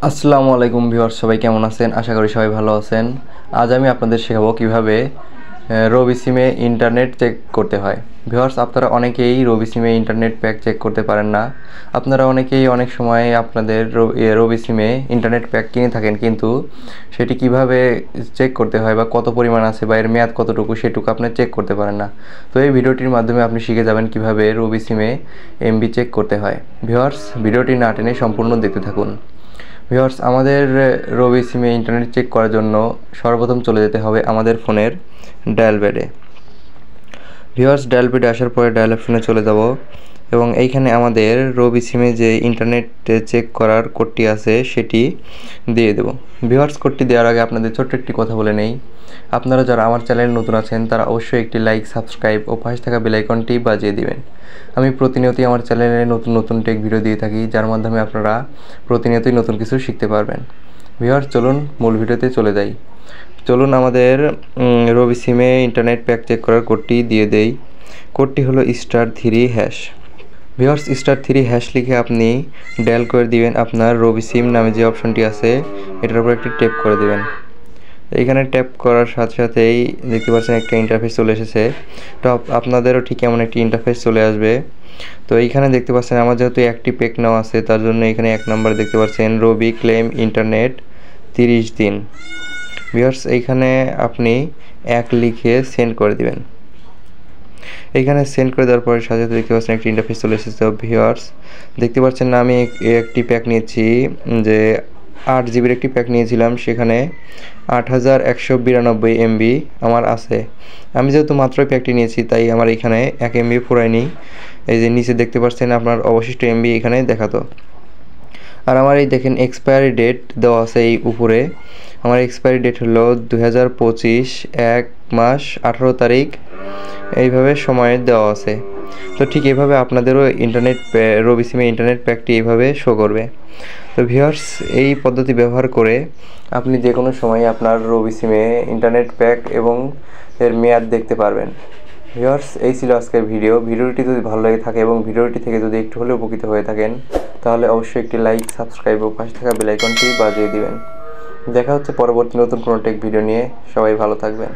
আসসালামু আলাইকুম ভিউয়ার্স, সবাই কেমন আছেন? আশা করি সবাই ভালো আছেন। আজ আমি আপনাদের শেখাবো কিভাবে রবি সিমে ইন্টারনেট চেক করতে হয়। ভিউয়ার্স, আপনারা অনেকেই রবি সিমে ইন্টারনেট প্যাক চেক করতে পারেন না। আপনারা অনেকেই অনেক সময় আপনাদের রবি সিমে ইন্টারনেট প্যাক কিনে থাকেন, কিন্তু সেটি কিভাবে চেক করতে হয় বা কত পরিমাণ আছে বা এর মেয়াদ কতটুকু সেটুকু আপনি চেক করতে পারেন না। তো এই ভিডিওটির মাধ্যমে আপনি শিখে যাবেন কিভাবে রবি সিমে এমবি চেক করতে হয়। ভিউয়ার্স, ভিডিওটি না টেনে সম্পূর্ণ দেখতে থাকুন। ভিউয়ার্স, আমাদের রবি সিমে ইন্টারনেট চেক করার জন্য সর্বপ্রথম চলে যেতে হবে আমাদের ফোনের ডায়াল প্যাডে। ভিউয়ার্স, ডায়াল প্যাডে আসার পরে ডায়াল অপশনে চলে যাব এবং এইখানে আমাদের রবি সিমে যে ইন্টারনেট চেক করার কোডটি আছে সেটি দিয়ে দেব। ভিউয়ার্স, কোডটি দেওয়ার আগে আপনাদের ছোট্ট একটি কথা বলে নেই। আপনারা যারা আমার চ্যানেলে নতুন আছেন তারা অবশ্যই একটি লাইক, সাবস্ক্রাইব ও পাশে থাকা বেল আইকনটি বাজিয়ে দিবেন। আমি প্রতিনিয়তই আমার চ্যানেলে নতুন নতুন টেক ভিডিও দিয়ে থাকি, যার মাধ্যমে আপনারা প্রতিনিয়তই নতুন কিছু শিখতে পারবেন। ভিউয়ার্স, চলুন মূল ভিডিওতে চলে যাই। চলুন আমাদের রবি সিমে ইন্টারনেট প্যাক চেক করার কোডটি দিয়ে দেই। কোডটি হলো *3#। ভিউয়ার্স, *3# লিখে আপনি ডায়াল করে দিবেন আপনার রবি সিম নামে যে অপশনটি আছে এটার উপর একটি ট্যাপ করে দিবেন। এইখানে ট্যাপ করার সাথে সাথেই দেখতে পাচ্ছেন একটা ইন্টারফেস চলে এসেছে। তো আপনাদেরও ঠিক এমন একটি ইন্টারফেস চলে আসবে। তো এইখানে দেখতে পাচ্ছেন আমার যেহেতু একটি প্যাক নেওয়া আছে তার জন্য এখানে 1 নম্বর দেখতে পাচ্ছেন রবি ক্লেম ইন্টারনেট 30 দিন। ভিউয়ার্স, এইখানে আপনি 1 লিখে সেন্ড করে দিবেন। এইখানে সেন্ড করে দেওয়ার পরে সাথে সাথে দেখতে পাচ্ছেন একটি ইন্টারফেস চলে এসেছে। ভিউয়ার্স, দেখতে পাচ্ছেন না আমি একটি প্যাক নিয়েছি, যে 8 জিবির একটি প্যাক নিয়েছিলাম, সেখানে 8192 এমবি আমার আছে। আমি যেহেতু মাত্রই প্যাকটি নিয়েছি তাই আমার এখানে 1 এমবি ফুরায়নি। এই যে নিচে দেখতে পাচ্ছেন আপনার অবশিষ্ট এমবি এখানে দেখাতো। আর আমার এই দেখেন এক্সপায়ারি ডেট দেওয়া আছে এই উপরে। আমার এক্সপায়ারি ডেট হলো 2025 1 মাস 18 তারিখ, এইভাবে সময় দেওয়া আছে। তো ঠিক এইভাবে আপনাদেরও রবি সিমে ইন্টারনেট প্যাকটি এইভাবে শো করবে। তো ভিউয়ার্স, এই পদ্ধতি ব্যবহার করে আপনি যে কোনো সময় আপনার রবি সিমে ইন্টারনেট প্যাক এবং এর মেয়াদ দেখতে পারবেন। ভিউয়ার্স, এই ছিল আজকের ভিডিওটি যদি ভালো লেগে থাকে এবং ভিডিওটি থেকে যদি একটু হলেও উপকৃত হয়ে থাকেন তাহলে অবশ্যই একটি লাইক, সাবস্ক্রাইব ও পাশে থাকা বেল আইকনটি বাজিয়ে দিবেন। দেখা হচ্ছে পরবর্তী নতুন কোনো টেক ভিডিও নিয়ে। সবাই ভালো থাকবেন।